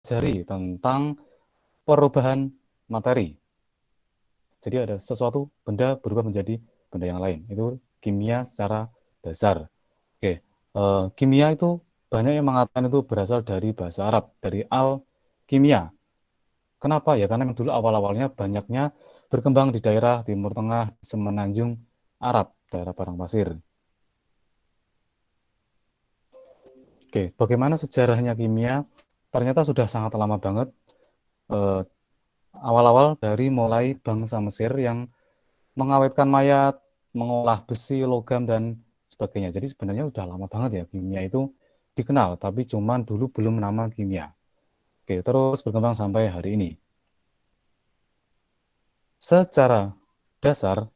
mempelajari tentang perubahan materi. Jadi ada sesuatu benda berubah menjadi benda yang lain. Itu kimia secara dasar. Oke, kimia itu banyak yang mengatakan itu berasal dari bahasa Arab, dari al-kimia. Kenapa? Ya karena dulu awal-awalnya banyaknya berkembang di daerah Timur Tengah, semenanjung Arab, daerah padang pasir. Oke, bagaimana sejarahnya kimia? Ternyata sudah sangat lama banget. Eh, Awal-awal dari mulai bangsa Mesir yang mengawetkan mayat, mengolah besi, logam, dan sebagainya. Jadi sebenarnya sudah lama banget ya kimia itu dikenal, tapi cuman dulu belum nama kimia. Oke, terus berkembang sampai hari ini. Secara dasar,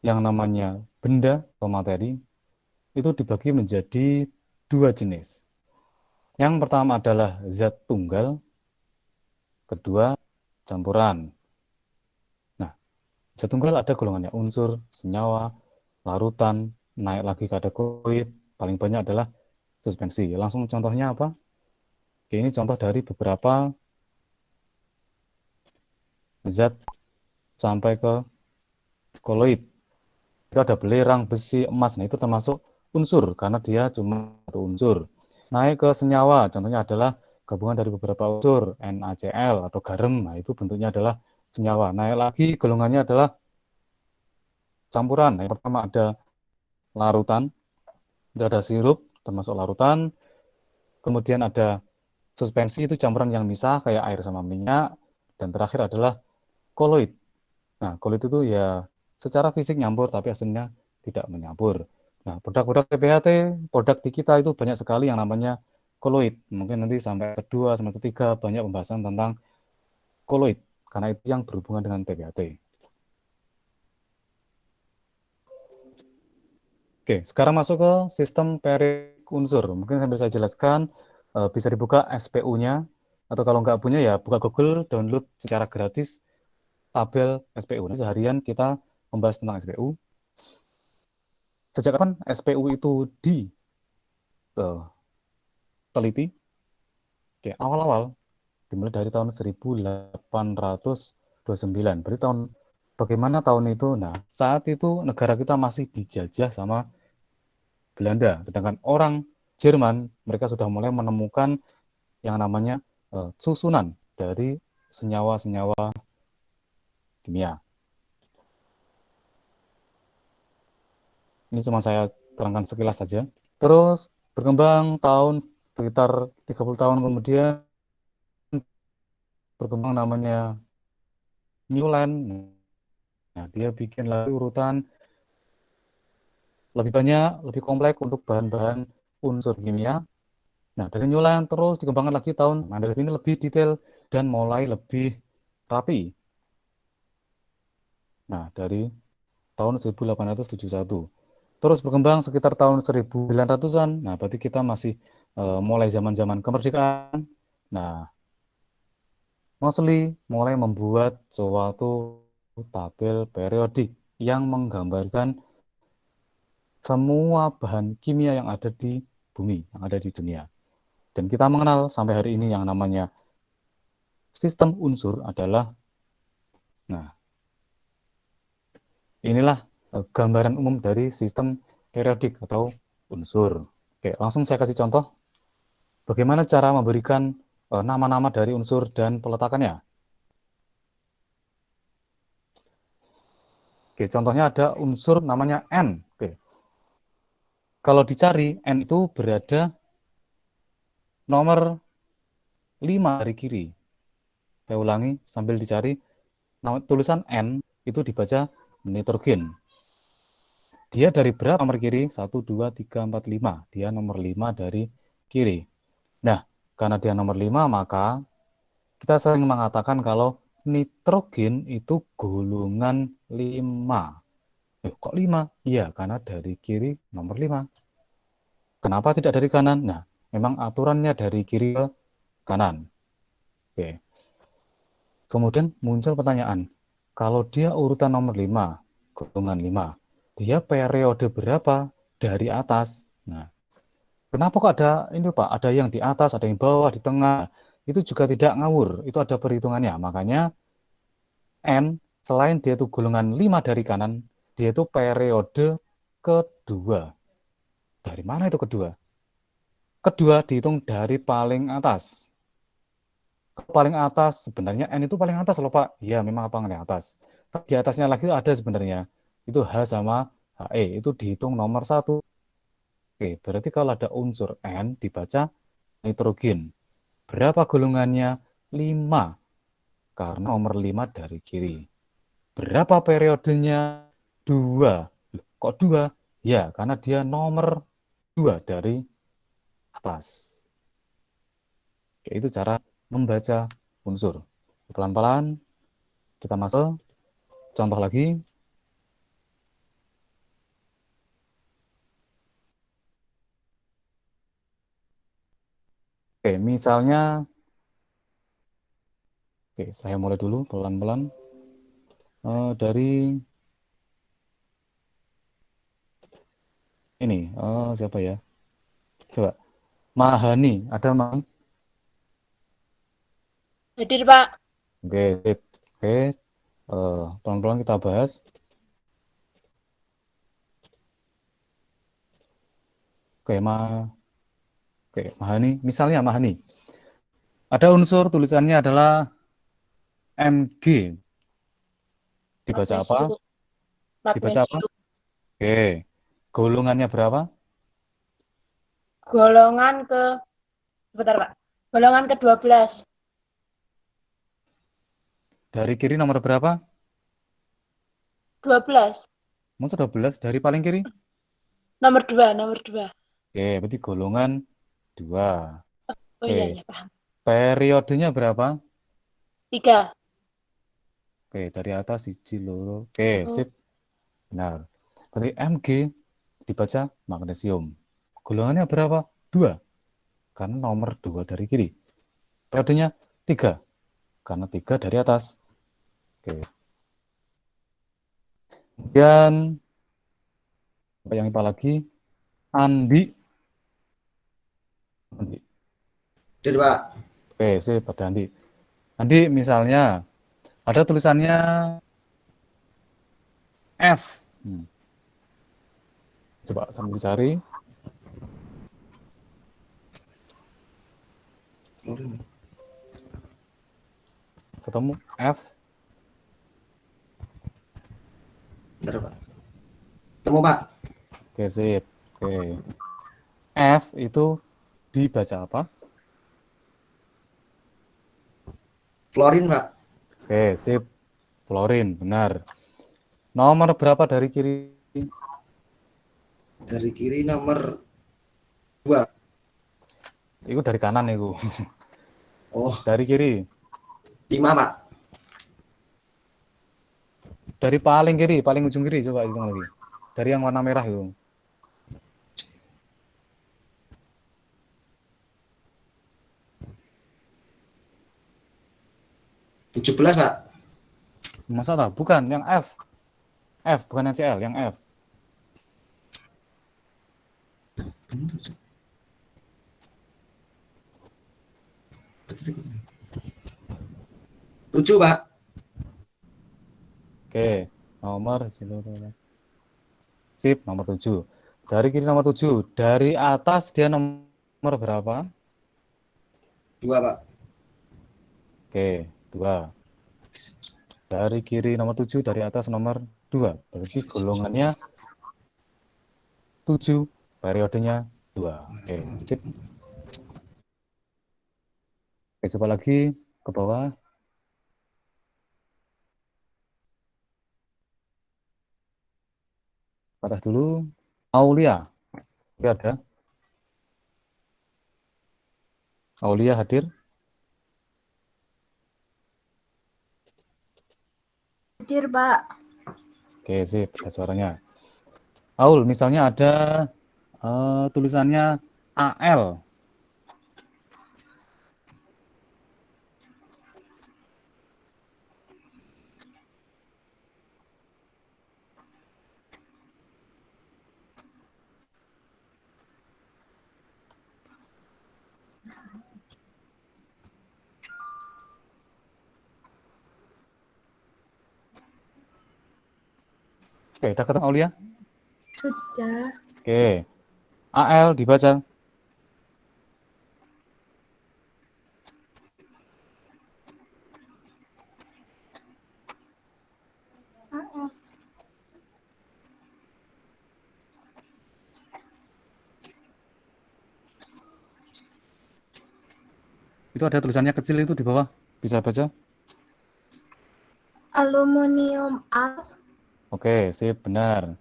yang namanya benda atau materi itu dibagi menjadi dua jenis. Yang pertama adalah zat tunggal, kedua campuran. Nah, zat tunggal ada golongannya unsur, senyawa, larutan, naik lagi kategorit, paling banyak adalah suspensi. Langsung contohnya apa? Oke, ini contoh dari beberapa zat sampai ke koloid. Itu ada belerang, besi, emas. Nah, itu termasuk unsur karena dia cuma satu unsur. Naik ke senyawa, contohnya adalah gabungan dari beberapa unsur, NaCl atau garam. Nah, itu bentuknya adalah senyawa. Naik lagi golongannya adalah campuran. Nah, yang pertama ada larutan, itu ada sirup termasuk larutan. Kemudian ada suspensi, itu campuran yang misah kayak air sama minyak. Dan terakhir adalah koloid. Nah, koloid itu ya secara fisik nyampur tapi hasilnya tidak menyampur. Nah, produk-produk TBHT, produk di kita itu banyak sekali yang namanya koloid. Mungkin nanti sampai kedua, sampai ketiga banyak pembahasan tentang koloid karena itu yang berhubungan dengan TBHT. Oke, sekarang masuk ke sistem periode unsur. Mungkin sambil saya jelaskan, bisa dibuka SPU-nya, atau kalau nggak punya ya buka Google, download secara gratis tabel SPU. Nah, seharian kita membahas tentang SPU. Sejak kapan SPU itu diteliti? Oke, awal-awal dimulai dari tahun 1829. Berarti bagaimana tahun itu? Nah, saat itu negara kita masih dijajah sama Belanda, sedangkan orang Jerman mereka sudah mulai menemukan yang namanya susunan dari senyawa-senyawa kimia. Ini cuma saya terangkan sekilas saja. Terus berkembang tahun sekitar 30 tahun kemudian berkembang namanya Newland. Nah, dia bikin lagi urutan lebih banyak, lebih kompleks untuk bahan-bahan unsur kimia. Nah, dari Newland terus dikembangkan lagi tahun Mendel ini lebih detail dan mulai lebih rapi. Nah, dari tahun 1871. Terus berkembang sekitar tahun 1900-an. Nah, berarti kita masih mulai zaman-zaman kemerdekaan. Nah, Moseley mulai membuat suatu tabel periodik yang menggambarkan semua bahan kimia yang ada di bumi, yang ada di dunia. Dan kita mengenal sampai hari ini yang namanya sistem unsur adalah, nah, inilah gambaran umum dari sistem periodik atau unsur. Oke, langsung saya kasih contoh bagaimana cara memberikan nama-nama dari unsur dan peletakannya. Oke, contohnya ada unsur namanya N. Oke, kalau dicari N itu berada nomor 5 dari kiri. Saya ulangi sambil dicari. Tulisan N itu dibaca nitrogen. Dia dari berapa nomor kiri? 1, 2, 3, 4, 5. Dia nomor 5 dari kiri. Nah, karena dia nomor 5, maka kita sering mengatakan kalau nitrogen itu golongan 5. Kok 5? Iya, karena dari kiri nomor 5. Kenapa tidak dari kanan? Nah, memang aturannya dari kiri ke kanan. Oke. Kemudian muncul pertanyaan, kalau dia urutan nomor 5, golongan 5, dia periode berapa dari atas? Nah, kenapa kok ada ini Pak? Ada yang di atas, ada yang bawah, di tengah. itu juga tidak ngawur, itu ada perhitungannya. Makanya N, selain dia itu golongan 5 dari kanan, dia itu periode kedua. Dari mana itu kedua? Kedua dihitung dari paling atas. Paling atas sebenarnya N itu paling atas loh Pak. Iya memang paling atas. Tapi di atasnya lagi itu ada sebenarnya. Itu H sama HE. Itu dihitung nomor satu. Oke, berarti kalau ada unsur N dibaca nitrogen. Berapa golongannya? 5. Karena nomor 5 dari kiri. Berapa periodenya? 2. Kok 2? Ya, karena dia nomor 2 dari atas. Oke, itu cara membaca unsur. Pelan-pelan kita masuk. Contoh lagi. Oke, misalnya, oke, saya mulai dulu pelan-pelan. Dari ini, siapa ya? Coba, Mahani, ada Mahani? Hadir, Pak. Oke, sip. Oke, pelan-pelan kita bahas. Oke, oke, Mahani. Misalnya Mahani. Ada unsur tulisannya adalah Mg. Dibaca apa? Magnesium. Dibaca apa? Magnesium. Oke. Golongannya berapa? Golongan ke, sebentar, Pak. Golongan ke-12. Dari kiri nomor berapa? 12. Nomor 12 dari paling kiri. Nomor 2, nomor 2. Oke, berarti golongan 2. Oh Oke. iya, ya, paham. Periodenya berapa? 3. Oke, dari atas siji loro. Oke, Oh, sip. Benar. Berarti Mg dibaca magnesium. Golongannya berapa? 2. Karena nomor 2 dari kiri. Periodenya 3. Karena 3 dari atas. Oke. Kemudian, apa yang IPA lagi? Andi. Andi. Hadir, Pak. Oke, sip. Pada Andi. Andi, misalnya, ada tulisannya F. Coba sambil dicari. Florin. Ketemu F. Bentar, Pak. Temu, Pak. Oke, sip. Oke. F itu dibaca apa? Florin, Pak. Oke, sip. Fluorin, benar. Nomor berapa dari kiri? Dari kiri nomor 2. Itu dari kanan itu. Oh, Dari kiri. 5, Pak. Dari paling kiri, paling ujung kiri coba hitung lagi. Dari yang warna merah itu. 17, Pak. Masa tak? Bukan, yang F. F, bukan yang CL, yang F. Tujuh, Pak. Oke, nomor sip, nomor 7. Dari kiri nomor 7. Dari atas dia nomor berapa? 2, Pak. Oke, 2. Dari kiri nomor 7, dari atas nomor 2. Berarti golongannya 7, periodenya 2. Oke, sip. Oke, coba lagi ke bawah. Atas dulu. Aulia. Oke, ada. Aulia hadir. hadir, Pak. Oke, sip. Ada suaranya. Aul, misalnya ada tulisannya AL. Oke, udah ketemu Aulia? Sudah. Oke. AL dibaca. Itu ada tulisannya kecil itu di bawah. Bisa baca? Aluminium A. Oke, sip, benar.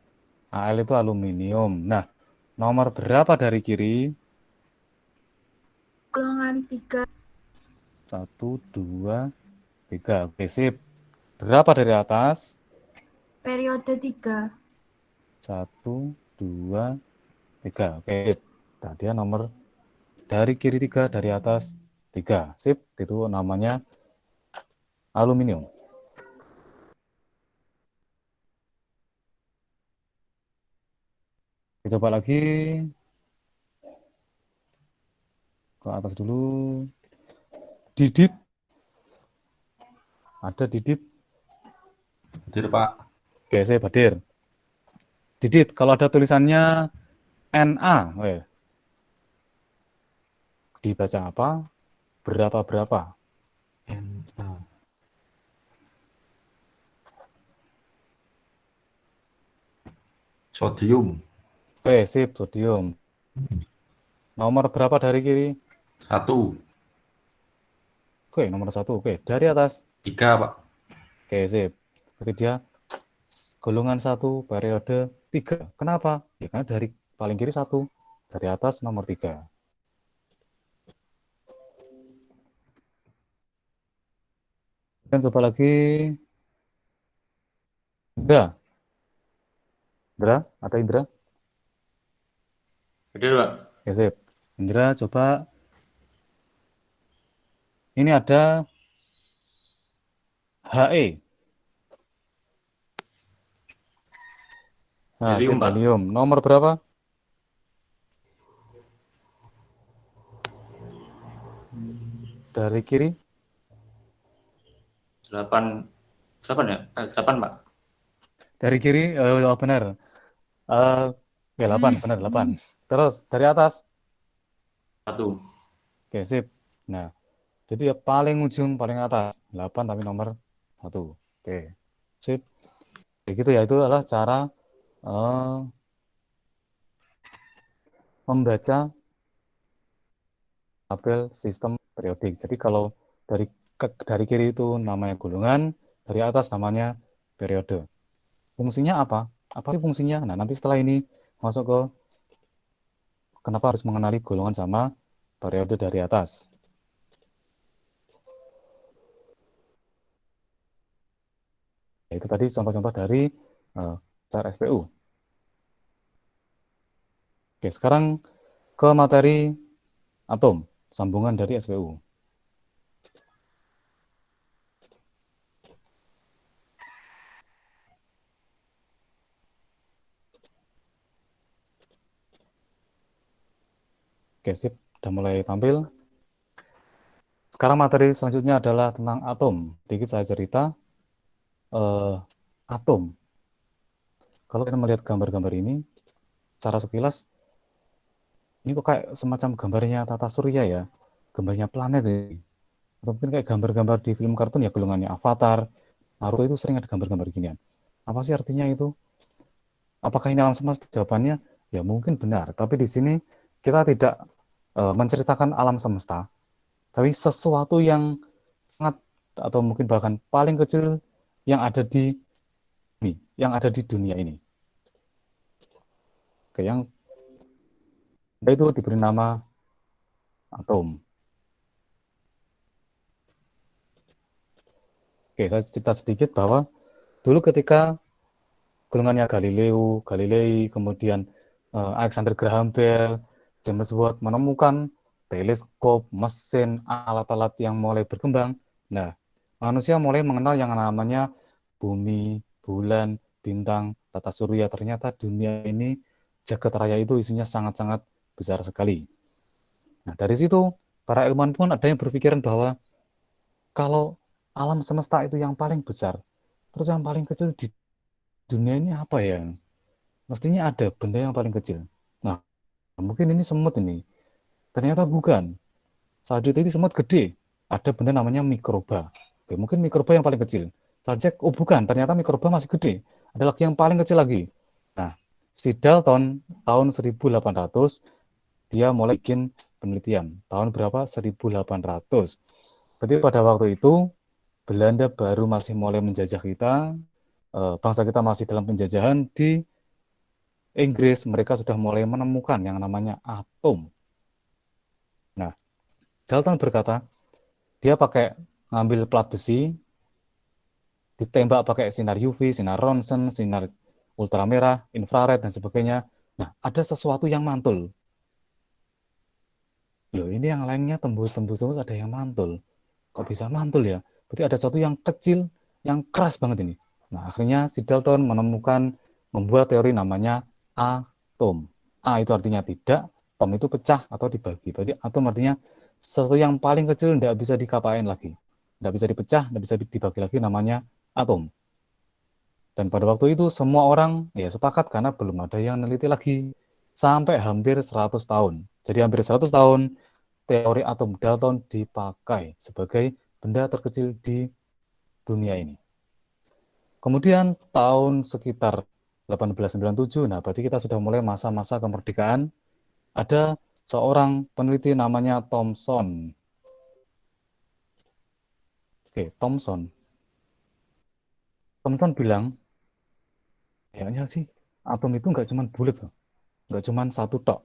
AL itu aluminium. Nah, nomor berapa dari kiri? Golongan 3. 1, 2, 3. Oke, sip. Berapa dari atas? Periode 3. 1, 2, 3. Oke, sip. Tadi nomor dari kiri 3, dari atas 3. Sip, itu namanya aluminium. Kita coba lagi ke atas dulu. Didit. Ada didit. Hadir, Pak. Oke, saya hadir. Didit, kalau ada tulisannya NA, dibaca apa? Berapa-berapa? NA. Sodium. Oke, sip, sodium. Nomor berapa dari kiri? 1. Oke, nomor 1. Oke, dari atas. 3, Pak. Oke, sip. Berarti dia golongan 1, periode 3. Kenapa? Ya, karena dari paling kiri 1, dari atas nomor 3. Dan coba lagi. Indra. Indra, ada Indra? Hadir, Pak. Oke, sip. Indra, coba. Ini ada HE. Nah, Helium, sip, Pak. helium. Nomor berapa? Dari kiri? 8. 8 ya? 8, Pak. Dari kiri, oh, benar. Oke, 8, benar, 8. Terus, dari atas? 1. Oke, sip. Nah, jadi ya paling ujung, paling atas. 8 tapi nomor 1. Oke, sip. Kayak gitu ya, itu adalah cara membaca tabel sistem periodik. Jadi kalau dari kiri itu namanya golongan, dari atas namanya periode. Fungsinya apa? Apa sih fungsinya? Nah, nanti setelah ini masuk ke kenapa harus mengenali golongan sama periode dari atas. Ya, itu tadi contoh-contoh dari cara SPU. Oke, sekarang ke materi atom, sambungan dari SPU. Oke, sip, sudah mulai tampil. Sekarang materi selanjutnya adalah tentang atom. Sedikit saya cerita atom. Kalau kita melihat gambar-gambar ini, secara sekilas, ini kok kayak semacam gambarnya tata surya ya, gambarnya planet ini. Atau mungkin kayak gambar-gambar di film kartun ya, golongannya Avatar, Naruto itu sering ada gambar-gambar ginian. Apa sih artinya itu? Apakah ini alam semesta? Jawabannya ya mungkin benar, tapi di sini kita tidak menceritakan alam semesta, tapi sesuatu yang sangat atau mungkin bahkan paling kecil yang ada di bumi, yang ada di dunia ini. Oke, yang itu diberi nama atom. Oke, saya cerita sedikit bahwa dulu ketika golongannya Galileo, Galilei, kemudian Alexander Graham Bell, James Watt menemukan teleskop, mesin, alat-alat yang mulai berkembang. Nah, manusia mulai mengenal yang namanya bumi, bulan, bintang, tata surya. Ternyata dunia ini, jagat raya itu isinya sangat-sangat besar sekali. Nah, dari situ para ilmuwan pun ada yang berpikiran bahwa kalau alam semesta itu yang paling besar, terus yang paling kecil di dunia ini apa ya? Mestinya ada benda yang paling kecil. Nah, mungkin ini semut ini. Ternyata bukan. Saat diteliti semut gede. Ada benda namanya mikroba. Oke, mungkin mikroba yang paling kecil. Saya cek, oh bukan, ternyata mikroba masih gede. Ada lagi yang paling kecil lagi. Nah, si Dalton tahun 1800 dia mulai bikin penelitian. Tahun berapa? 1800. Berarti pada waktu itu Belanda baru masih mulai menjajah kita, bangsa kita masih dalam penjajahan di Inggris. Mereka sudah mulai menemukan yang namanya atom. Nah, Dalton berkata, dia pakai ngambil plat besi, ditembak pakai sinar UV, sinar Ronsen, sinar ultramerah, infrared, dan sebagainya. Nah, ada sesuatu yang mantul. Loh, ini yang lainnya tembus-tembus ada yang mantul. Kok bisa mantul ya? Berarti ada sesuatu yang kecil, yang keras banget ini. Nah, akhirnya si Dalton menemukan, membuat teori namanya atom. A itu artinya tidak, atom itu pecah atau dibagi. Berarti atom artinya sesuatu yang paling kecil tidak bisa dikapain lagi. Tidak bisa dipecah, tidak bisa dibagi lagi, namanya atom. Dan pada waktu itu semua orang ya sepakat karena belum ada yang meneliti lagi. Sampai hampir 100 tahun. Jadi hampir 100 tahun teori atom Dalton dipakai sebagai benda terkecil di dunia ini. Kemudian tahun sekitar 1897, nah berarti kita sudah mulai masa-masa kemerdekaan, ada seorang peneliti namanya Thomson. Oke, Thomson bilang, kayaknya sih atom itu nggak cuma bulat loh, nggak cuma satu tok.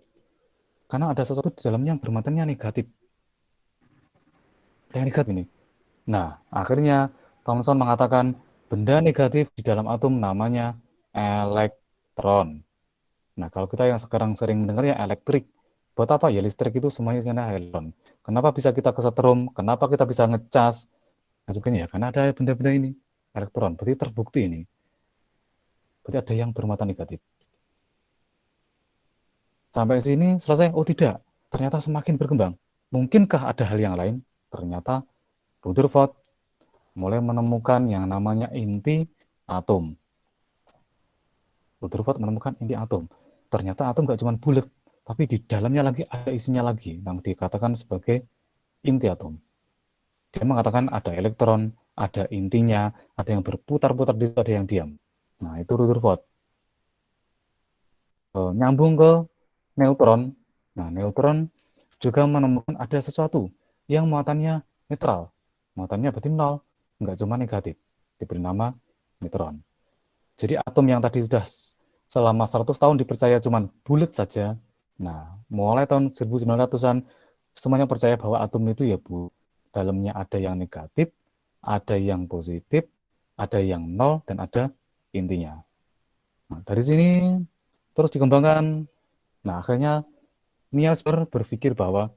Karena ada sesuatu di dalamnya yang bermatennya negatif. Yang negatif ini. Nah, akhirnya Thomson mengatakan benda negatif di dalam atom namanya elektron. Nah, kalau kita yang sekarang sering mendengarnya elektrik, buat apa ya listrik itu semuanya isinya elektron? Kenapa bisa kita kesetrum? Kenapa kita bisa ngecas? Nah, sebagainya ya, karena ada benda-benda ini, elektron. Berarti terbukti ini. Berarti ada yang bermata negatif. Sampai sini selesai? Oh tidak, ternyata semakin berkembang. Mungkinkah ada hal yang lain? Ternyata Rutherford mulai menemukan yang namanya inti atom. Rutherford menemukan inti atom. Ternyata atom nggak cuma bulat, tapi di dalamnya lagi ada isinya lagi yang dikatakan sebagai inti atom. Dia mengatakan ada elektron, ada intinya, ada yang berputar-putar di situ, ada yang diam. Nah, itu Rutherford. Nyambung ke neutron. Nah, neutron juga menemukan ada sesuatu yang muatannya netral. Muatannya berarti nol, nggak cuma negatif. Diberi nama neutron. Jadi atom yang tadi sudah selama 100 tahun dipercaya cuma bulat saja. Nah, mulai tahun 1900-an semuanya percaya bahwa atom itu ya dalamnya ada yang negatif, ada yang positif, ada yang nol, dan ada intinya. Nah, dari sini terus dikembangkan. Nah, akhirnya Niels Bohr berpikir bahwa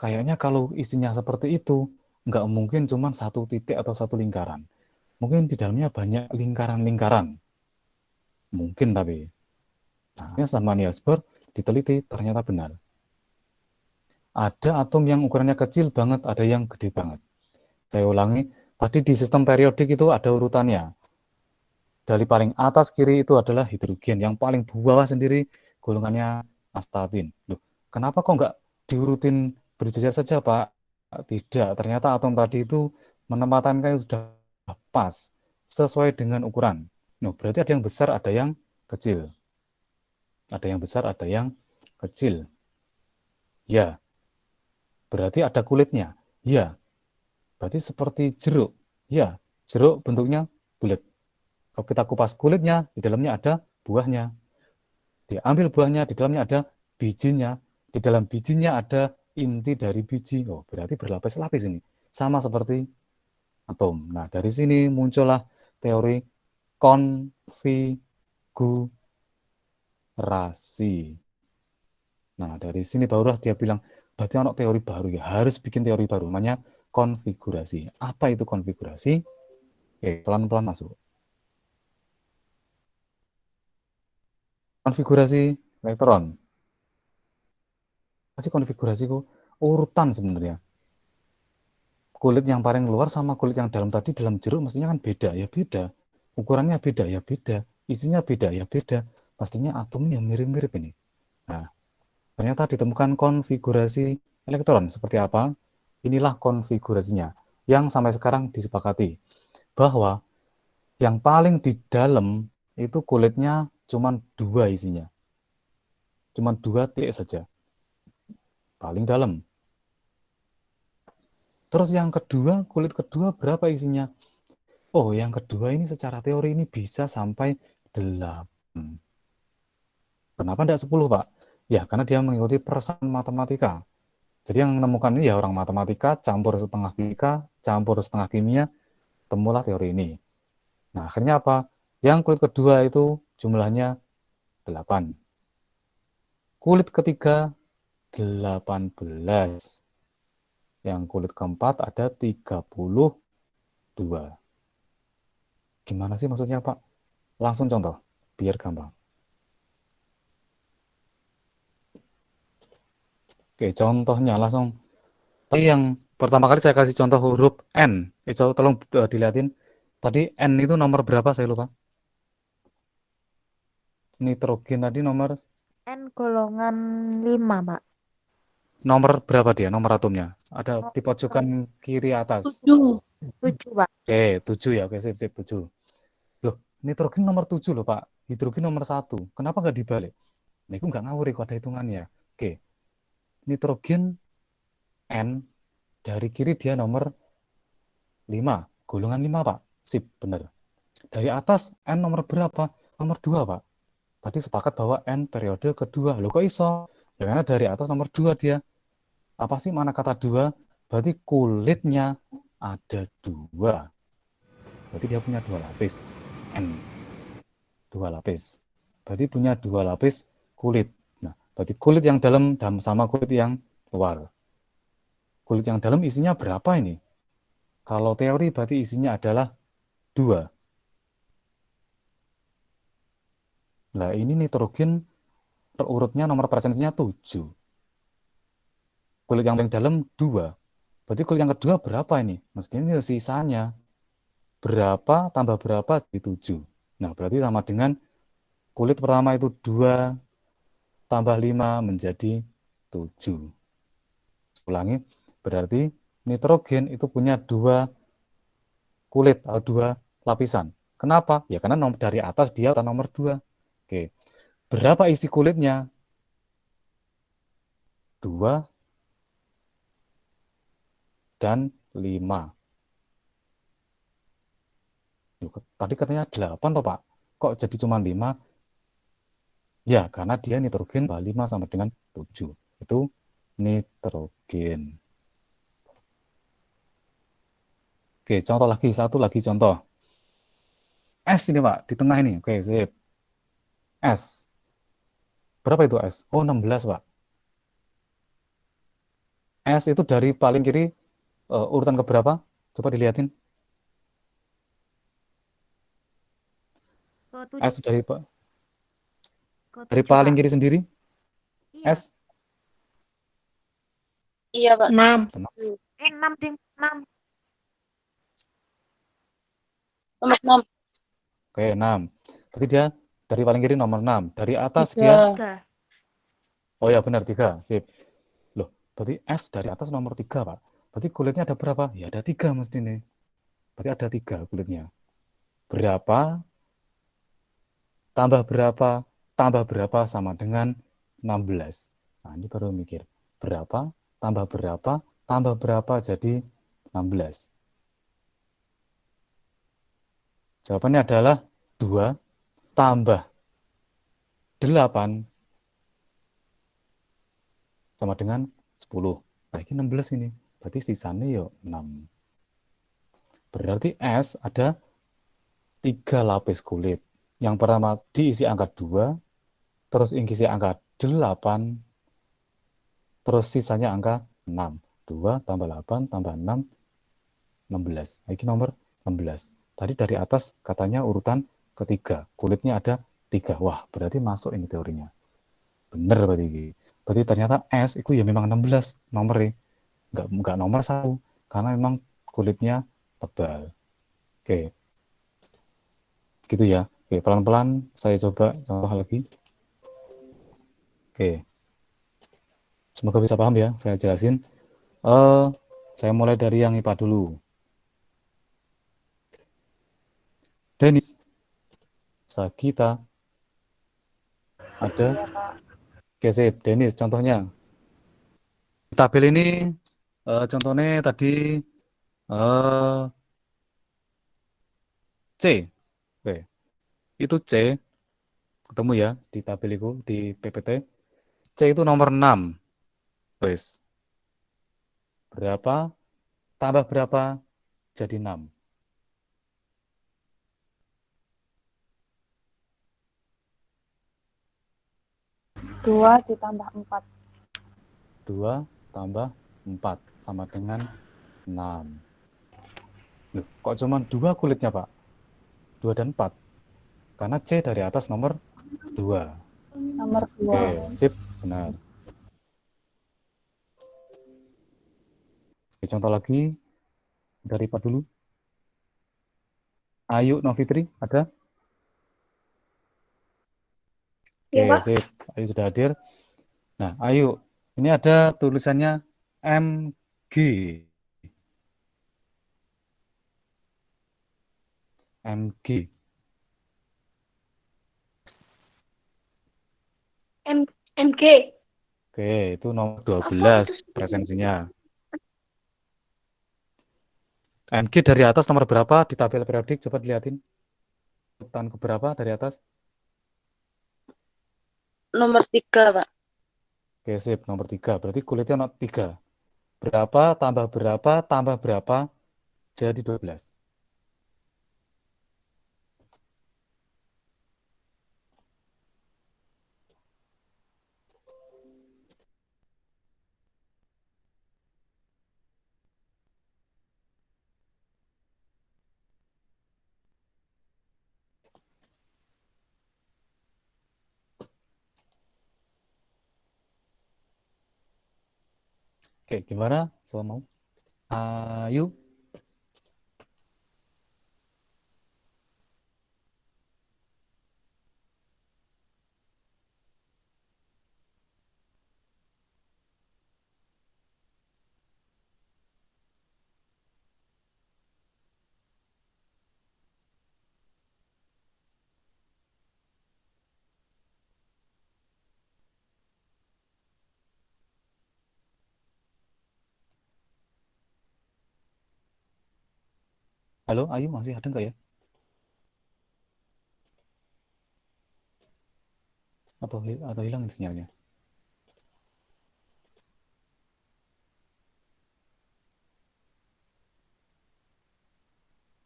kayaknya kalau isinya seperti itu, nggak mungkin cuma satu titik atau satu lingkaran. Mungkin di dalamnya banyak lingkaran-lingkaran. Mungkin tapi. Nah, sama Niels Bohr diteliti ternyata benar. Ada atom yang ukurannya kecil banget, ada yang gede banget. Saya ulangi, tadi di sistem periodik itu ada urutannya. Dari paling atas kiri itu adalah hidrogen, yang paling bawah sendiri golongannya astatin. Loh, kenapa kok nggak diurutin berjejer saja, Pak? Tidak, ternyata atom tadi itu menempatannya sudah pas, sesuai dengan ukuran. Nah, berarti ada yang besar, ada yang kecil. Ada yang besar, ada yang kecil. Ya, berarti ada kulitnya. Ya, berarti seperti jeruk. Ya, jeruk bentuknya bulat. Kalau kita kupas kulitnya, di dalamnya ada buahnya. Diambil buahnya, di dalamnya ada bijinya. Di dalam bijinya ada inti dari biji. Oh, berarti berlapis-lapis ini. Sama seperti atom. Nah, dari sini muncullah teori konfigurasi. Nah, dari sini barulah dia bilang, berarti ada teori baru ya, harus bikin teori baru. Namanya konfigurasi. Apa itu konfigurasi? Oke, pelan-pelan masuk. Konfigurasi elektron. Pasti konfigurasi itu urutan sebenarnya. Kulit yang paling luar sama kulit yang dalam tadi dalam jeruk mestinya kan beda. Ya beda. ukurannya beda, ya beda. Isinya beda, ya beda. Pastinya atomnya mirip-mirip ini. Nah, ternyata ditemukan konfigurasi elektron seperti apa? Inilah konfigurasinya yang sampai sekarang disepakati bahwa yang paling di dalam itu kulitnya cuma 2 isinya. Cuma 2 titik saja. Paling dalam. Terus yang kedua, kulit kedua berapa isinya? Oh, yang kedua ini secara teori ini bisa sampai 8. Kenapa tidak 10, Pak? Ya, karena dia mengikuti persamaan matematika. Jadi yang menemukan ini ya orang matematika, campur setengah fisika, campur setengah kimia, temulah teori ini. Nah, akhirnya apa? Yang kulit kedua itu jumlahnya 8. Kulit ketiga 18. Yang kulit keempat ada 32. Gimana sih maksudnya, Pak? Langsung contoh, biar gampang. Oke, contohnya langsung. Tadi yang pertama kali saya kasih contoh huruf N. Coba tolong dilihatin. Tadi N itu nomor berapa? Saya lupa. Nitrogen tadi nomor N golongan 5, Pak. nomor berapa dia? Nomor atomnya? Ada di pojokan kiri atas. 7. 7, Pak. Oke, 7 ya. Oke, sip, 7. Loh, nitrogen nomor 7 loh, Pak. Hidrogen nomor 1. Kenapa nggak dibalik? Nah, itu nggak ngawur kok ada hitungannya. Oke, nitrogen N, dari kiri dia nomor 5. Golongan 5, Pak. Sip, benar. Dari atas N nomor berapa? Nomor 2, Pak. Tadi sepakat bahwa N periode kedua. Loh, kok iso? Ya karena dari atas nomor 2 dia. Apa sih mana kata 2? Berarti kulitnya ada 2. Berarti dia punya 2 lapis. N. 2 lapis. Berarti punya 2 lapis kulit. Nah, berarti kulit yang dalam sama kulit yang luar. Kulit yang dalam isinya berapa ini? Kalau teori berarti isinya adalah 2. Nah, ini nitrogen urutnya nomor presensinya 7. Kulit yang paling dalam 2. Berarti kulit yang kedua berapa ini? Mestinya ini sisanya. Berapa tambah berapa di 7. Nah, berarti sama dengan kulit pertama itu 2 tambah 5 menjadi 7. Ulangi, berarti nitrogen itu punya 2 kulit atau 2 lapisan. Kenapa? Ya karena dari atas dia nomor 2. Oke. Berapa isi kulitnya? 2 dan 5. Tadi katanya 8 toh, Pak. Kok jadi cuma 5? Ya, karena dia nitrogen 5 sama dengan 7. Itu nitrogen. Oke, contoh lagi. Satu lagi contoh. S ini, Pak. Di tengah ini. Oke, sip. S. Berapa itu S? Oh, 16, Pak. S itu dari paling kiri urutan keberapa? Coba dilihatin. S dari paling kiri sendiri. Iya. S. Iya, Pak. 6. 6, Ding. 6. Nomor 6. Oke, 6. Berarti dia dari paling kiri nomor 6. Dari atas 3. dia. 3. Oh ya, benar 3. Sip. Loh, berarti S dari atas nomor 3, Pak. Berarti kulitnya ada berapa? Ya ada 3 mesti nih. Berarti ada 3 kulitnya. Berapa tambah berapa tambah berapa sama dengan 16. Nah, ini baru mikir. Berapa tambah berapa jadi 16. Jawabannya adalah 2 tambah 8 sama dengan 10. Nah, ini 16 ini. Berarti sisanya ya 6. Berarti S ada 3 lapis kulit. Yang pertama diisi angka 2, terus isi angka 8, terus sisanya angka 6. 2 tambah 8 tambah 6, 16. Nah, ini nomor 16. Tadi dari atas katanya urutan ketiga. Kulitnya ada 3. Wah, berarti masuk ini teorinya. Bener berarti. Berarti ternyata S itu ya memang 16 nomornya. Enggak nomor 1. Karena memang kulitnya tebal. Oke. Gitu ya. Oke, pelan-pelan saya coba contoh lagi. Oke. Semoga bisa paham ya, saya jelasin. Saya mulai dari yang IPA dulu. Denis, Sagita, ada. Oke, sip. Denis, contohnya. Tabel ini, contohnya tadi C. Oke, itu C. Ketemu ya di tabel itu, di PPT. C itu nomor 6. Wes. Berapa tambah berapa jadi 6. 2 ditambah 4. 2 tambah 4 sama dengan 6. Loh, kok cuma 2 kulitnya, Pak? 2 dan 4. Karena C dari atas nomor 2. Nomor 2. Oke, sip, benar. Oke, contoh lagi dari Pak dulu. Ayu Novitri, ada? Oke, Iya, Pak. sip. Ayu sudah hadir. Nah, Ayu, ini ada tulisannya MG. MG. MG. Oke, itu nomor 12 presensinya. MG dari atas nomor berapa di tabel periodik? Coba dilihatin. Urutan keberapa dari atas? Nomor 3, Pak. Oke, sip. Nomor 3. Berarti kulitnya nomor 3. Berapa tambah berapa jadi 12. Oke, gimana? Soal mau? Ayu. Halo, Ayu masih ada nggak ya? Atau hilang sinyalnya?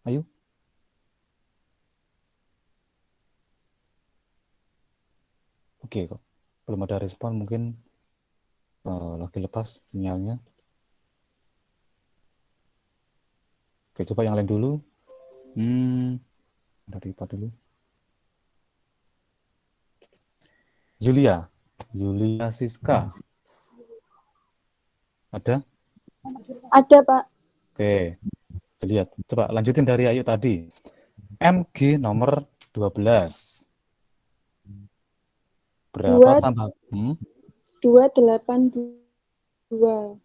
Ayu? Oke kok. Belum ada respon, mungkin lagi lepas sinyalnya. Oke, coba yang lain dulu. Dari Pak dulu. Julia Siska. Ada? Ada, Pak. Oke, lihat. Coba lanjutin dari Ayu tadi. MG nomor 12. Berapa tambah? 2, 8, 2.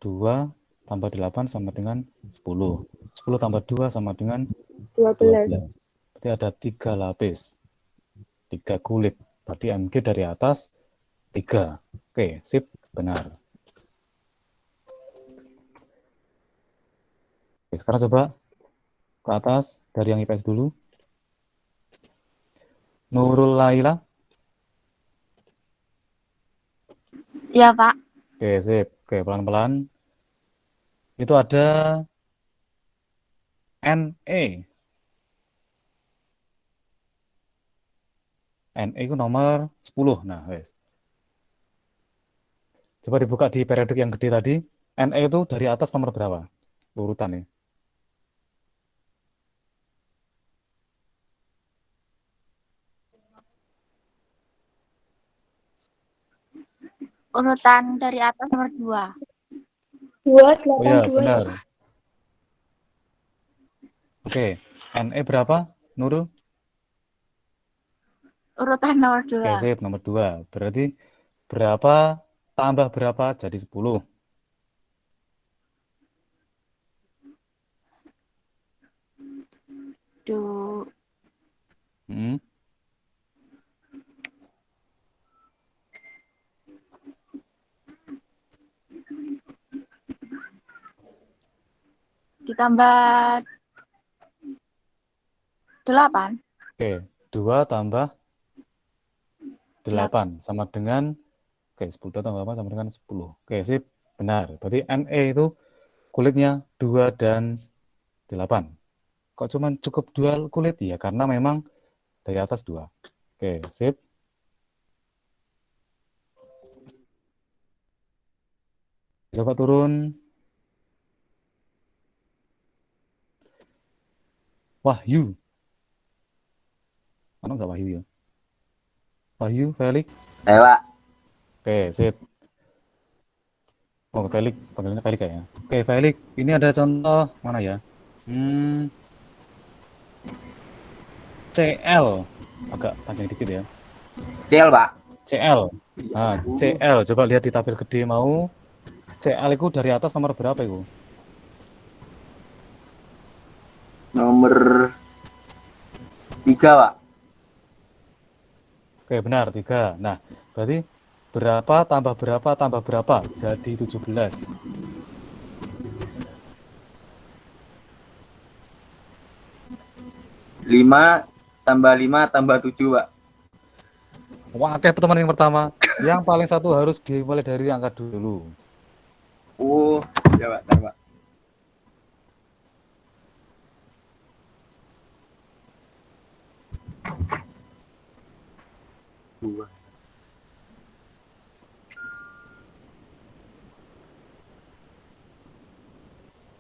2 tambah 8 sama dengan 10. 10 tambah 2 sama dengan 12. 12. Berarti ada 3 lapis. 3 kulit. Tadi MG dari atas 3. Oke, sip, benar. Oke, sekarang coba ke atas dari yang IPS dulu. Nurul Laila. Iya, Pak. Oke, sip. Oke, pelan-pelan. Itu ada NE. NE itu nomor 10. Nah, wes. Coba dibuka di periodik yang gede tadi. NE itu dari atas nomor berapa? Urutannya. Urutan dari atas nomor 2. 2, 8, Oh ya, 2. benar. Oke, NE berapa, Nurul? urutan nomor Oke, 2. sip, nomor 2. Berarti berapa tambah berapa jadi 10? Du, Hmm. ditambah 8. Oke, 2 tambah 8 sama dengan, oke, 10 tambah 8 sama dengan 10. Oke, sip, benar. Berarti NE itu kulitnya 2 dan 8. Kok cuman cukup 2 kulit? Ya, karena memang dari atas 2. Oke, sip. Coba turun. Wahyu. Mana nggak Wahyu ya? Wahyu, Felix. Ayo, Pak. Oke, sip. Oh, Felix, panggilannya Felix kayaknya. Oke, Felix, ini ada contoh mana ya? CL, agak panjang dikit ya. Cil, Pak. CL. Nah, CL, coba lihat di tabel gede mau. CL itu dari atas nomor berapa itu? Nomor 3, Pak. Oke, benar, 3. Nah, berarti berapa tambah berapa? Jadi 17. 5 tambah 5 tambah 7, Pak. Wah, oke, teman yang pertama. Yang paling satu harus dimulai dari angka dulu. Oh, ya, Pak. Ntar, Pak.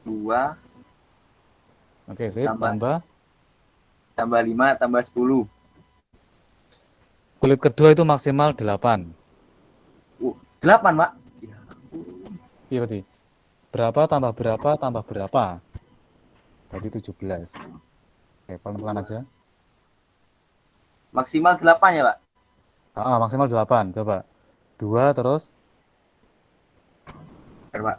Dua. Oke, sip, tambah. Tambah 5 tambah 10. Kulit kedua itu maksimal 8. 8, Pak. Iya, berarti. Berapa tambah berapa tambah berapa? Berarti 17. Oke, pelan-pelan aja. Maksimal 8 ya, Pak? Maksimal 8. Coba. 2 terus. Ntar, Pak.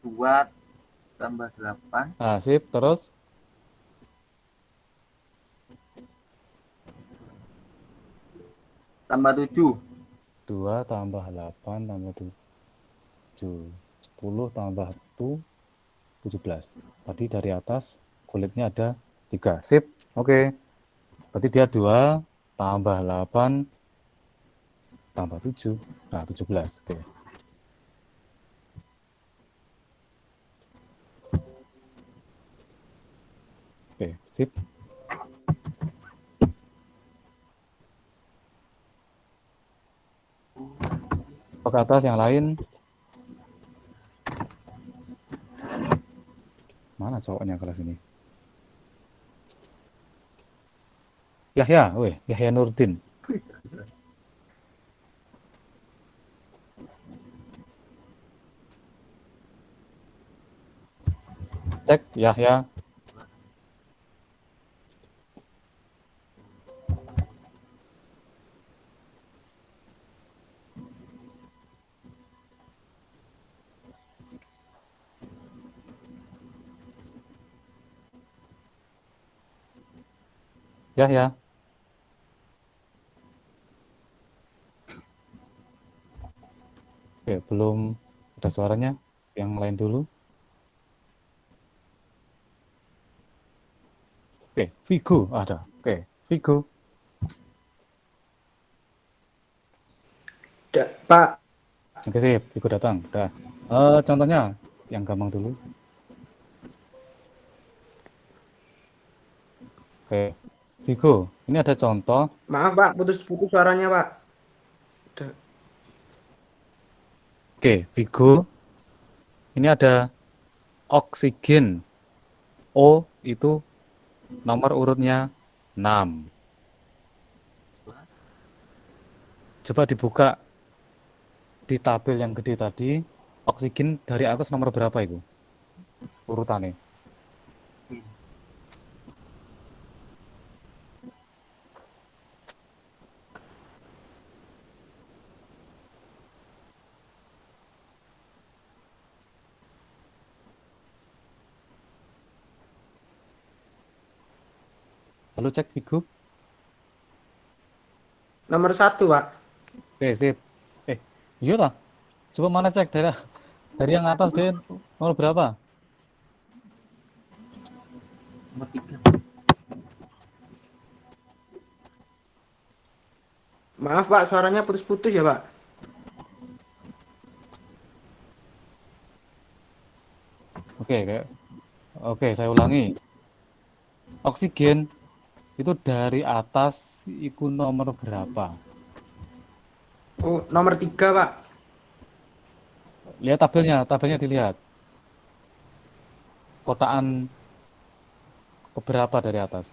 Dua tambah 8 Nah, sip, terus. tambah 7. 2 tambah 8 tambah 7. 10 tambah 1, 17. Tadi dari atas kulitnya ada 3. Sip, oke. Berarti dia 2 tambah 8 tambah 7. Nah, 17. Oke. Oke, sip. Ke atas yang lain. Mana cowoknya kelas ini? Yahya, Yahya Nurdin. Cek Yahya. Yahya. Oke, belum ada suaranya. Yang lain dulu. Oke, Vigo ada. Oke, Vigo. Pak. Oke, sip. Vigo datang. Udah. Contohnya yang gampang dulu. Oke, Vigo. Ini ada contoh. Maaf, Pak. Putus-putus suaranya, Pak. Udah. Oke, Vigo. Ini ada oksigen. O itu nomor urutnya 6. Coba dibuka di tabel yang gede tadi, oksigen dari atas nomor berapa itu? Urutannya. Lalu cek Figur. Nomor 1, Pak. Oke, sip. Iya lah. Coba mana cek dari yang atas deh nomor berapa? Nomor 3. Maaf, Pak, suaranya putus-putus ya, Pak. Oke, saya ulangi. Oksigen itu dari atas itu nomor berapa? Oh, nomor 3, Pak. Lihat tabelnya dilihat. Kotaan keberapa dari atas?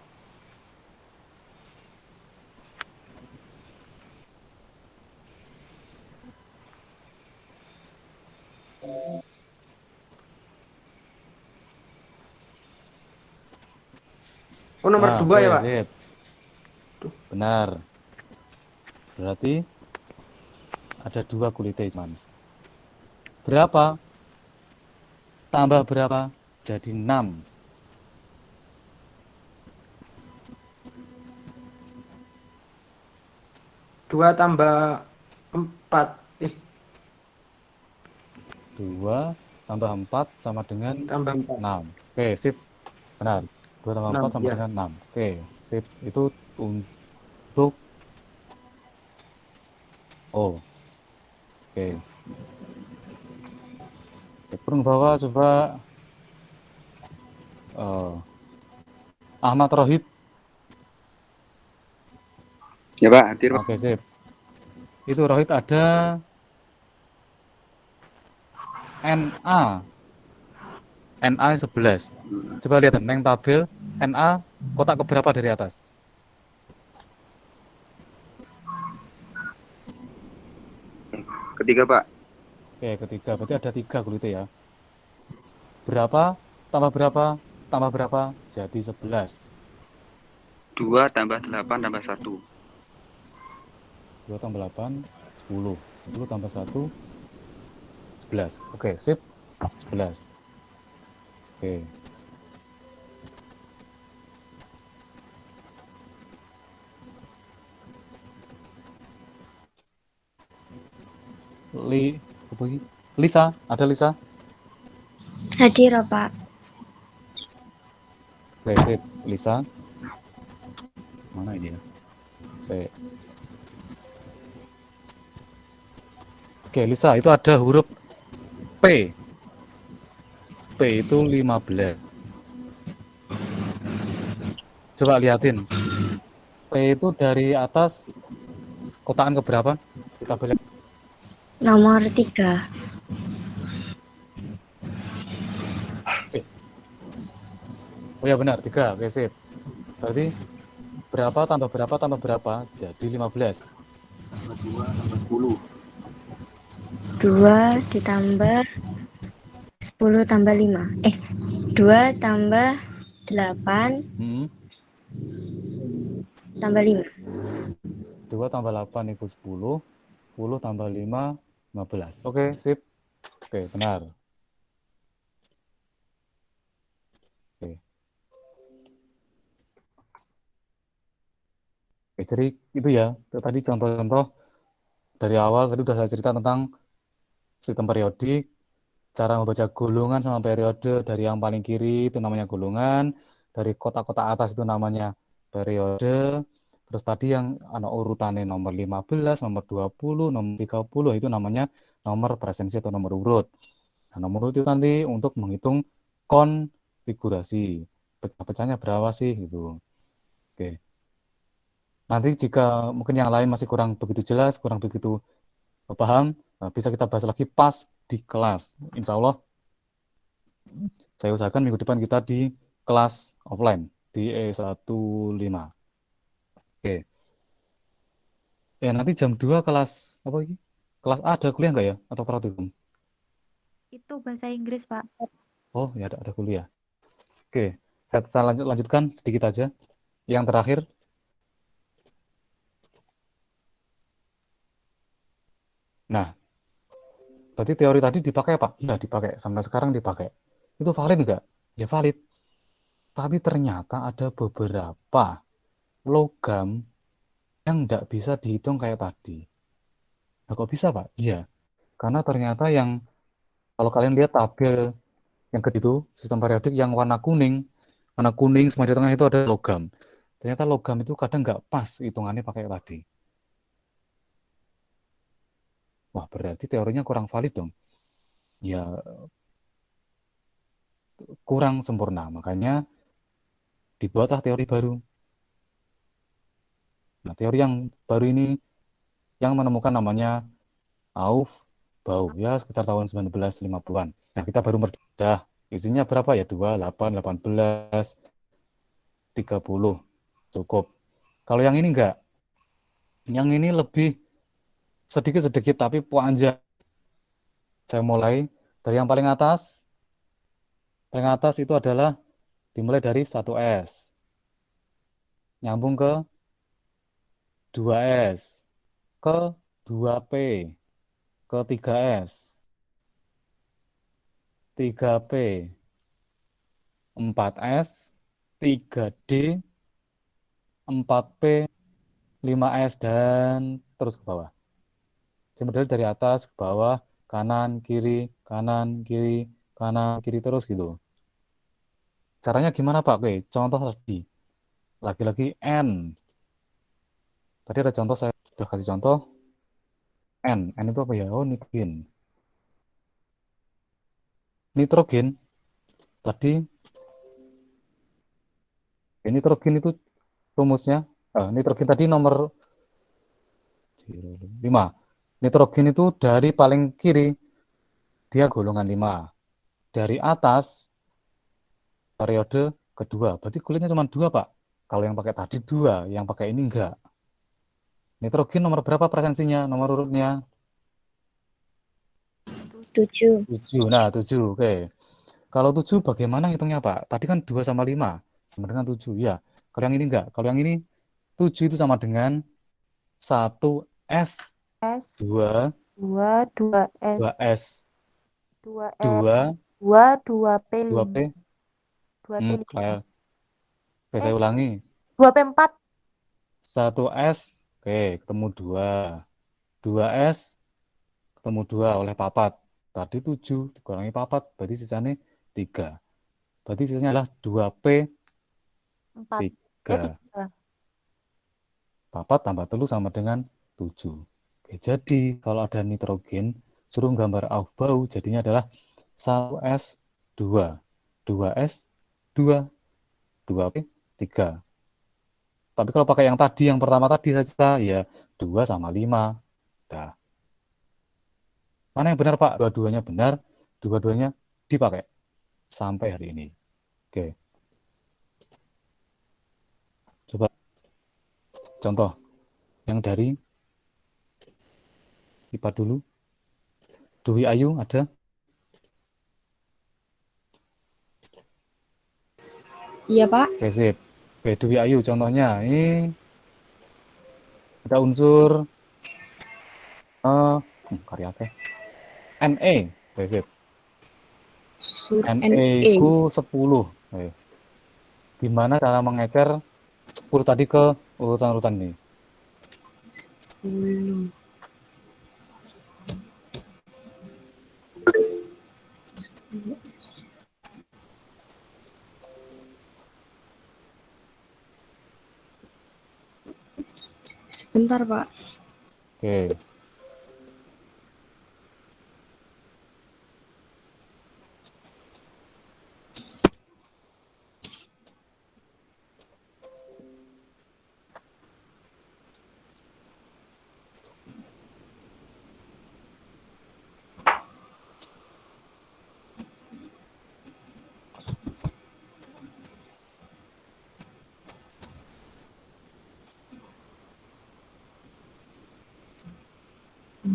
Oh, nomor 2 ya, Pak. Sip. Benar. Berarti ada 2 kulitnya cuman. Berapa? Tambah berapa? Jadi 6. Dua tambah 4. 2 tambah 4 sama dengan Tambah 4. 6. Oke, sip. Benar. 2 tambah 4 sama ya. dengan 6. Oke, sip. Itu untuk Oke. Kurang bawah coba Ahmad Rohid. Ya Pak, hadir Pak. Oke, sip. Itu Rohid ada NA 11. Coba lihat neng tabel NA kotak keberapa dari atas? Ketiga Pak. Oke, ketiga. Berarti ada 3 kulitnya ya. Berapa tambah berapa tambah berapa? Jadi 11. 2 tambah 8 tambah 1. 2 tambah 8, 10. 10 tambah 1, 11. Oke, sip. 11. Oke. Lisa, ada Lisa? Hadir, Pak. Oke, sip. Lisa. Mana ini ya? Oke, Lisa, itu ada huruf P. P itu 15. Coba liatin. P itu dari atas kotaan keberapa? Kita boleh. Nomor 3. Oh ya benar, 3. Oke, sip. Berarti berapa tambah berapa tambah berapa? Jadi 15. Tambah 2 tambah 10. 2 ditambah 10 tambah 5. 2 tambah 8 tambah 5. 2 tambah 8 itu 10. 10 tambah 5, 15. Oke, sip. Oke, benar. Oke. Jadi itu ya, tadi contoh-contoh dari awal tadi udah saya cerita tentang sistem periodik, cara membaca golongan sama periode. Dari yang paling kiri itu namanya golongan, dari kotak-kotak atas itu namanya periode. Terus tadi yang urutannya nomor 15, nomor 20, nomor 30 itu namanya nomor presensi atau nomor urut. Nah, nomor urut itu nanti untuk menghitung konfigurasi. Pecah-pecahnya berapa sih gitu. Oke. Nanti jika mungkin yang lain masih kurang begitu jelas, kurang begitu paham, bisa kita bahas lagi pas di kelas. Insya Allah saya usahakan minggu depan kita di kelas offline di E15. Oke. Ya nanti jam 2 kelas apa ini? Kelas A ada kuliah nggak ya? Atau praktikum? Itu bahasa Inggris, Pak. Oh, ya ada kuliah. Oke, saya lanjutkan sedikit aja. Yang terakhir, nah, berarti teori tadi dipakai Pak? Iya, dipakai. Sampai sekarang dipakai. Itu valid nggak? Ya valid. Tapi ternyata ada beberapa logam yang nggak bisa dihitung kayak tadi. Nah, kok bisa Pak? Iya, karena ternyata yang kalau kalian lihat tabel yang kedua itu sistem periodik yang warna kuning sama di tengah itu ada logam. Ternyata logam itu kadang nggak pas hitungannya pakai tadi. Wah, berarti teorinya kurang valid dong. Ya, kurang sempurna. Makanya dibuatlah teori baru. Nah, teori yang baru ini yang menemukan namanya Aufbau, ya sekitar tahun 1950-an. Nah, kita baru merdeka. Isinya berapa ya? 2, 8, 18, 30. Cukup. Kalau yang ini enggak. Yang ini lebih sedikit-sedikit tapi panjang. Saya mulai dari yang paling atas. Paling atas itu adalah dimulai dari 1S. Nyambung ke 2S. Ke 2P. Ke 3S. 3P. 4S. 3D. 4P. 5S dan terus ke bawah. Saya model dari atas ke bawah, kanan, kiri, kanan, kiri, kanan, kiri terus gitu. Caranya gimana Pak? Oke, contoh tadi. Lagi-lagi N. Tadi ada contoh, saya sudah kasih contoh. N. N itu apa ya? Oh, nitrogen. Nitrogen. Tadi, ya, nitrogen itu rumusnya. Nitrogen tadi nomor 5. Nitrogen itu dari paling kiri, dia golongan 5. Dari atas, periode kedua. Berarti kulitnya cuma 2, Pak. Kalau yang pakai tadi 2, yang pakai ini enggak. Nitrogen nomor berapa presensinya? Nomor urutnya? 7. 7. Nah, 7. Oke. Kalau 7 bagaimana hitungnya, Pak? Tadi kan 2 sama 5. Sama dengan 7. Ya. Kalau yang ini enggak. Kalau yang ini 7 itu sama dengan 1S. S 2. 2 2S 2S. 2S 2. 2 P 2P. 5 2P 5 Oke, saya ulangi. 2P 4 1S. Oke, ketemu 2. 2S. Ketemu 2 oleh papat. Tadi 7 dikurangi papat, berarti sisanya 3. Berarti sisanya adalah 2P 4 3. Papat tambah telu sama dengan 7. Oke, jadi kalau ada nitrogen, suruh gambar Aufbau, jadinya adalah 1S 2. 2S 2. 2P 3. Tapi kalau pakai yang tadi, yang pertama tadi saja, ya 2 sama 5. Dah. Mana yang benar, Pak? Dua-duanya benar, dua-duanya dipakai sampai hari ini. Oke. Coba contoh yang dari IPA dulu. Dwi Ayu ada? Iya, Pak. Oke, sip. Oke, Dwi Ayu contohnya. Ini ada unsur karya apa? Na. Oke, sip. Na ku 10. Oke. Gimana cara mengecer 10 tadi ke urutan-urutan ini? 10. Sebentar, Pak. Oke.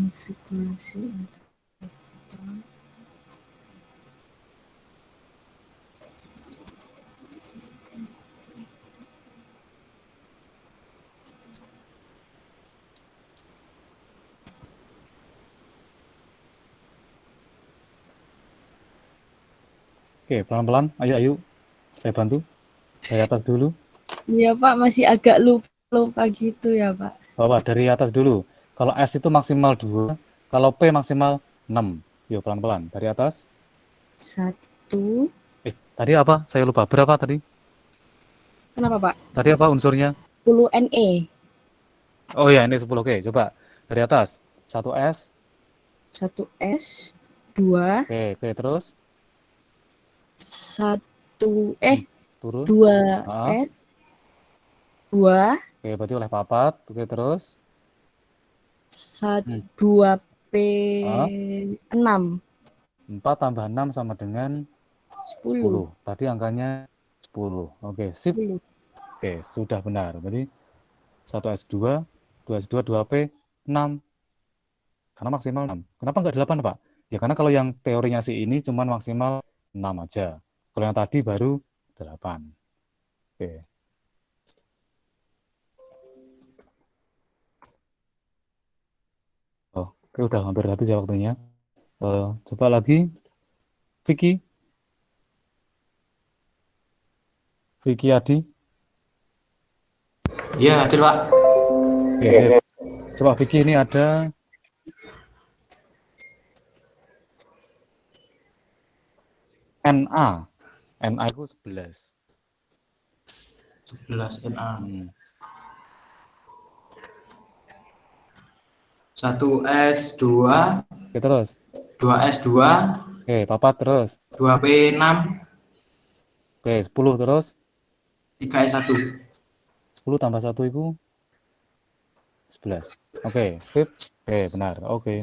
konfigurasi elektron. Oke, pelan-pelan. Ayo. Saya bantu. Dari atas dulu. Iya Pak, masih agak lupa gitu ya Pak. Bawa dari atas dulu. Kalau S itu maksimal 2, kalau P maksimal 6. Yuk, pelan-pelan. Dari atas. 1. Tadi apa? Saya lupa. Berapa tadi? Kenapa Pak? Tadi apa unsurnya? 10 NE. Oh ya, ini 10. Oke, coba. Dari atas. 1S. 1S, 2, Oke, terus. 2 Turun. 2S, 2, Oke, berarti oleh papat. Oke, terus. 2P, 6, 4 tambah 6 sama dengan 10. 10. Tadi angkanya 10. Oke, sip. 10. Oke, sudah benar. Berarti 1S2, 2S2, 2P, 6. Karena maksimal 6. Kenapa nggak 8, Pak? Ya karena kalau yang teorinya si ini cuma maksimal 6 aja. Kalau yang tadi baru 8. Oke. Oke, udah hampir habis ya waktunya. Coba lagi. Vicky Adi. Iya, hadir, Pak. Oke, sip. Coba Vicky ini ada NA. NA itu 11. 11 NA. 1S2, Oke, terus. 2S2, Oke, papat terus. 2P6, Oke, 10 terus. 3S1. 10 tambah 1 itu 11. Oke, sip. Oke, benar. Oke.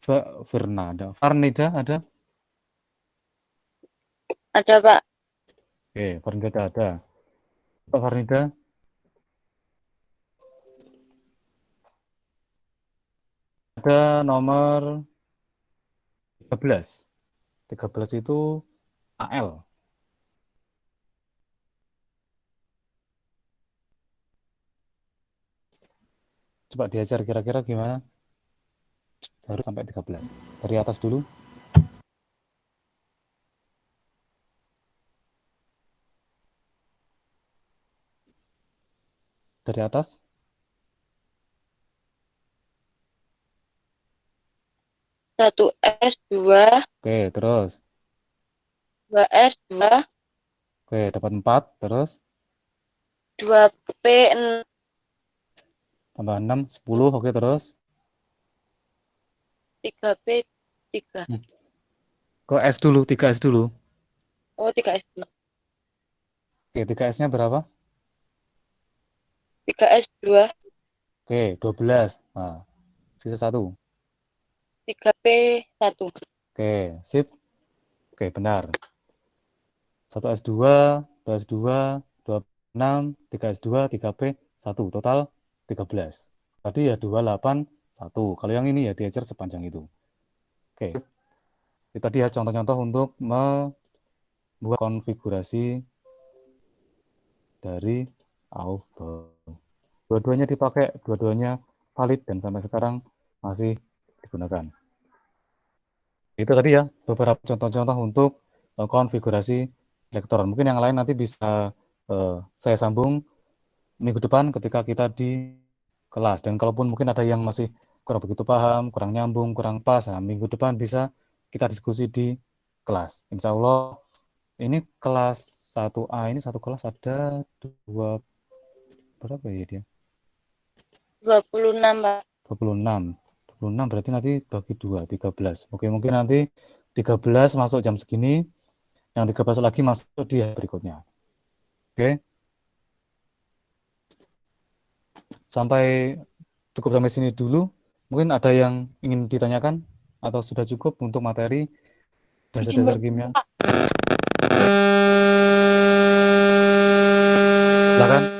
Coba Fernanda. Farnida ada? Ada, Pak. Oke, Farnida ada. Coba Farnida. Ada nomor 13. 13 itu AL. Coba diajar kira-kira gimana? Baru sampai 13. Dari atas dulu. Dari atas. 1S2, Oke, terus. 2S2, Oke, dapat 4. Terus. 2P6, Tambah 6, 10. Oke, terus. 3P3. Ke S dulu, 3S dulu. Oh, 3S2. Oke, 3S-nya berapa? 3S2, Oke, 12. Nah, sisa 1. 3P1. Oke, sip. Oke, benar. 1S2, 2S2, 26, 3S2, 3P, 1. Total 13. Tadi ya 28, 1. Kalau yang ini ya diajar sepanjang itu. Oke. Itu tadi ya contoh-contoh untuk membuat konfigurasi dari Aufbau. Dua-duanya dipakai, dua-duanya valid dan sampai sekarang masih digunakan. Itu tadi ya beberapa contoh-contoh untuk konfigurasi elektron. Mungkin yang lain nanti bisa saya sambung minggu depan ketika kita di kelas. Dan kalaupun mungkin ada yang masih kurang begitu paham, kurang nyambung, kurang pas, nah, minggu depan bisa kita diskusi di kelas. Insya Allah ini kelas 1A ini satu kelas ada 2 berapa ya dia? 26, Pak. 26. 26 berarti nanti bagi 2, 13. Oke, mungkin nanti 13 masuk jam segini, yang 13 lagi masuk di hari berikutnya. Oke. Cukup sampai sini dulu. Mungkin ada yang ingin ditanyakan atau sudah cukup untuk materi dasar-dasar kimia? Silakan.